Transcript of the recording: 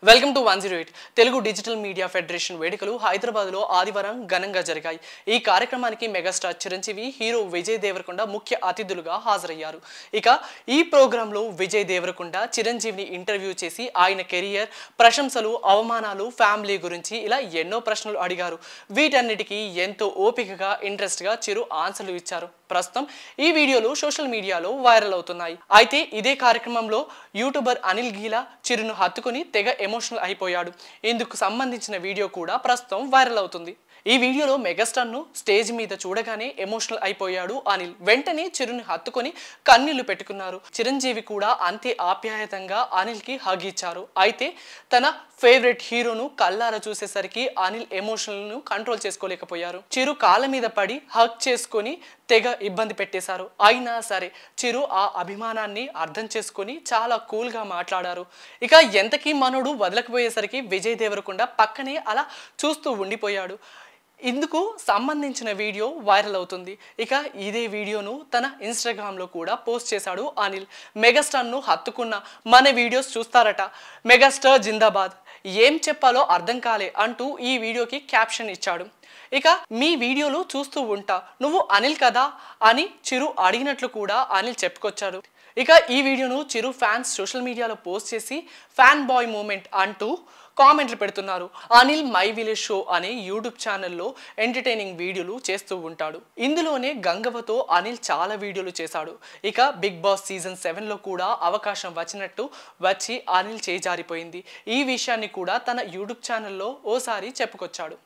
Welcome to 108 Telugu digital media federation వేడుకలు హైదరాబాద్లో ఆదివారం ఘనంగా జరిగాయి. ఈ కార్యక్రమానికి మెగాస్టార్ చిరంజీవి, హీరో విజయ్ దేవరకొండ ముఖ్య అతిథులుగా హాజరయ్యారు. ఇక ఈ ప్రోగ్రాంలో విజయ్ దేవరకొండ చిరంజీవిని ఇంటర్వ్యూ చేసి ఆయన కెరియర్, ప్రశంసలు, అవమానాలు, ఫ్యామిలీ గురించి ఇలా ఎన్నో ప్రశ్నలు అడిగారు. వీటన్నిటికీ ఎంతో ఓపికగా, ఇంట్రెస్ట్గా చిరు ఆన్సర్లు ఇచ్చారు. ప్రస్తుతం ఈ వీడియోలు సోషల్ మీడియాలో వైరల్ అవుతున్నాయి. అయితే ఇదే కార్యక్రమంలో యూట్యూబర్ అనిల్ గీలా చిరును హత్తుకుని తెగ ఎమోషనల్ అయిపోయాడు. ఇందుకు సంబంధించిన వీడియో కూడా ప్రస్తుతం వైరల్ అవుతుంది. ఈ వీడియోలో మెగాస్టార్ ను స్టేజ్ మీద చూడగానే ఎమోషనల్ అయిపోయాడు అనిల్. వెంటనే చిరుని హత్తుకొని కన్నీళ్లు పెట్టుకున్నారు. చిరంజీవి కూడా అంతే ఆప్యాయతంగా అనిల్ కి హగ్ ఇచ్చారు. అయితే తన ఫేవరెట్ హీరోను కల్లారా చూసేసరికి అనిల్ ఎమోషనల్ ను కంట్రోల్ చేసుకోలేకపోయారు. చిరు కాళ్ళ మీద పడి హగ్ చేసుకొని తెగ ఇబ్బంది పెట్టేశారు. అయినా సరే చిరు ఆ అభిమానాన్ని అర్థం చేసుకొని చాలా కూల్ గా మాట్లాడారు. ఇక ఎంతకీ మనోడు వదలకపోయేసరికి విజయ్ దేవరకొండ పక్కనే అలా చూస్తూ ఉండిపోయాడు. ఇందుకు సంబంధించిన వీడియో వైరల్ అవుతుంది. ఇక ఇదే వీడియోను తన ఇన్స్టాగ్రామ్లో కూడా పోస్ట్ చేశాడు అనిల్. మెగాస్టార్ను హత్తుకున్న మన వీడియోస్ చూస్తారట, మెగాస్టార్ జిందాబాద్, ఏం చెప్పాలో అర్థం కాలే అంటూ ఈ వీడియోకి క్యాప్షన్ ఇచ్చాడు. ఇక మీ వీడియోలు చూస్తూ ఉంటా, నువ్వు అనిల్ కదా అని చిరు అడిగినట్లు కూడా అనిల్ చెప్పుకొచ్చాడు. ఇక ఈ వీడియోను చిరు ఫ్యాన్స్ సోషల్ మీడియాలో పోస్ట్ చేసి ఫ్యాన్ బాయ్ మూమెంట్ అంటూ కామెంట్లు పెడుతున్నారు. అనిల్ మై విలేజ్ షో అనే యూట్యూబ్ ఛానల్లో ఎంటర్టైనింగ్ వీడియోలు చేస్తూ ఉంటాడు. ఇందులోనే గంగవ్వతో అనిల్ చాలా వీడియోలు చేశాడు. ఇక బిగ్ బాస్ సీజన్ 7లో కూడా అవకాశం వచ్చినట్టు వచ్చి అనిల్ చేజారిపోయింది. ఈ విషయాన్ని కూడా తన యూట్యూబ్ ఛానల్లో ఓసారి చెప్పుకొచ్చాడు.